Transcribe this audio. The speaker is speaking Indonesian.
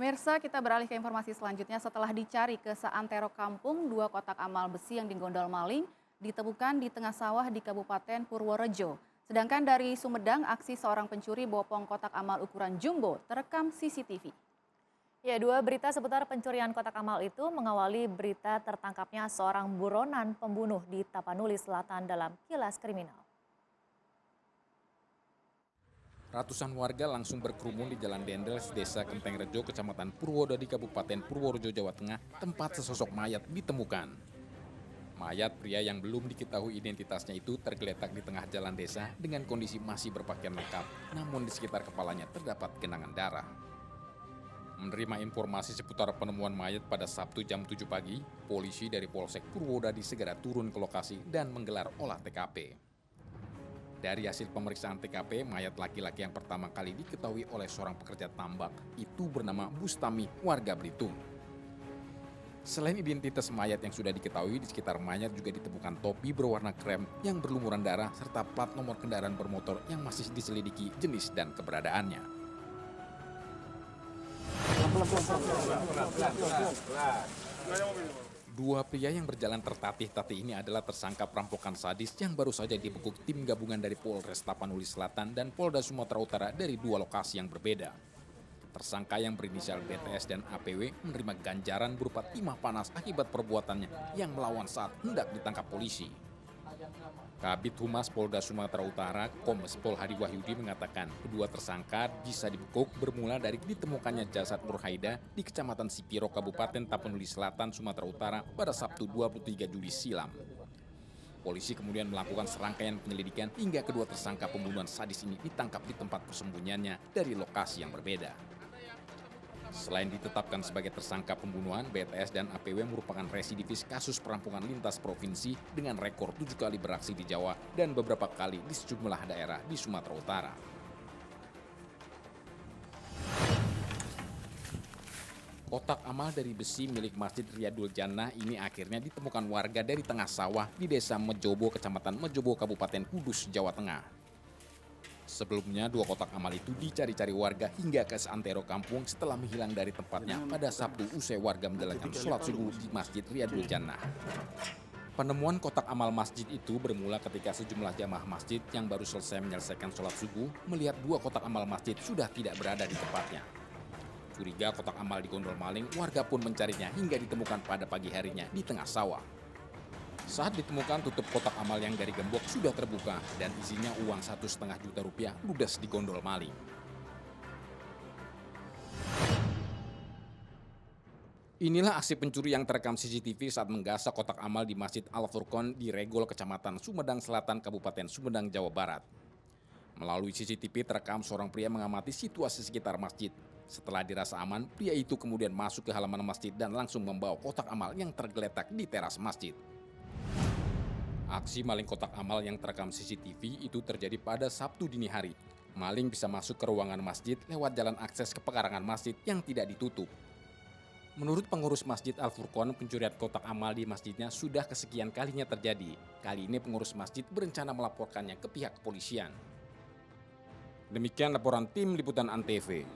Pemirsa, kita beralih ke informasi selanjutnya. Setelah dicari ke seantero kampung, dua kotak amal besi yang digondol maling ditemukan di tengah sawah di Kabupaten Purworejo. Sedangkan dari Sumedang, aksi seorang pencuri bopong kotak amal ukuran jumbo terekam CCTV. Ya, dua berita seputar pencurian kotak amal itu mengawali berita tertangkapnya seorang buronan pembunuh di Tapanuli Selatan dalam kilas kriminal. Ratusan warga langsung berkerumun di Jalan Dendels, Desa Kenteng Rejo, Kecamatan Purwodo di Kabupaten Purworejo, Jawa Tengah, tempat sesosok mayat ditemukan. Mayat pria yang belum diketahui identitasnya itu tergeletak di tengah jalan desa dengan kondisi masih berpakaian lengkap, namun di sekitar kepalanya terdapat genangan darah. Menerima informasi seputar penemuan mayat pada Sabtu jam 7 pagi, polisi dari Polsek Purwodadi segera turun ke lokasi dan menggelar olah TKP. Dari hasil pemeriksaan TKP, mayat laki-laki yang pertama kali diketahui oleh seorang pekerja tambak itu bernama Bustami, warga Belitung. Selain identitas mayat yang sudah diketahui, di sekitar mayat juga ditemukan topi berwarna krem yang berlumuran darah serta plat nomor kendaraan bermotor yang masih diselidiki jenis dan keberadaannya. Dua pria yang berjalan tertatih-tatih ini adalah tersangka perampokan sadis yang baru saja dibekuk tim gabungan dari Polres Tapanuli Selatan dan Polda Sumatera Utara dari dua lokasi yang berbeda. Tersangka yang berinisial BTS dan APW menerima ganjaran berupa timah panas akibat perbuatannya yang melawan saat hendak ditangkap polisi. Kabid Humas Polda Sumatera Utara, Kombes Pol Hadi Wahyudi mengatakan kedua tersangka bisa dibekuk bermula dari ditemukannya jasad Nur Haida di Kecamatan Sipiro, Kabupaten Tapanuli Selatan, Sumatera Utara pada Sabtu 23 Juli silam. Polisi kemudian melakukan serangkaian penyelidikan hingga kedua tersangka pembunuhan sadis ini ditangkap di tempat persembunyiannya dari lokasi yang berbeda. Selain ditetapkan sebagai tersangka pembunuhan, BTS dan APW merupakan residivis kasus perampokan lintas provinsi dengan rekor 7 kali beraksi di Jawa dan beberapa kali di sejumlah daerah di Sumatera Utara. Kotak amal dari besi milik Masjid Riyadul Jannah ini akhirnya ditemukan warga dari tengah sawah di Desa Mejobo, Kecamatan Mejobo, Kabupaten Kudus, Jawa Tengah. Sebelumnya, dua kotak amal itu dicari-cari warga hingga ke seantero kampung setelah menghilang dari tempatnya pada Sabtu usai warga menjalankan sholat subuh di Masjid Riyadul Jannah. Penemuan kotak amal masjid itu bermula ketika sejumlah jamaah masjid yang baru selesai menyelesaikan sholat subuh melihat dua kotak amal masjid sudah tidak berada di tempatnya. Curiga kotak amal digondol maling, warga pun mencarinya hingga ditemukan pada pagi harinya di tengah sawah. Saat ditemukan, tutup kotak amal yang dari gembok sudah terbuka dan isinya uang 1,5 juta rupiah ludes digondol maling. Inilah aksi pencuri yang terekam CCTV saat menggasak kotak amal di Masjid Al-Furqon di Regol, Kecamatan Sumedang Selatan, Kabupaten Sumedang, Jawa Barat. Melalui CCTV terekam seorang pria mengamati situasi sekitar masjid. Setelah dirasa aman, pria itu kemudian masuk ke halaman masjid dan langsung membawa kotak amal yang tergeletak di teras masjid. Aksi maling kotak amal yang terekam CCTV itu terjadi pada Sabtu dini hari. Maling bisa masuk ke ruangan masjid lewat jalan akses ke pekarangan masjid yang tidak ditutup. Menurut pengurus Masjid Al-Furqon, pencurian kotak amal di masjidnya sudah kesekian kalinya terjadi. Kali ini pengurus masjid berencana melaporkannya ke pihak kepolisian. Demikian laporan tim liputan ANTV.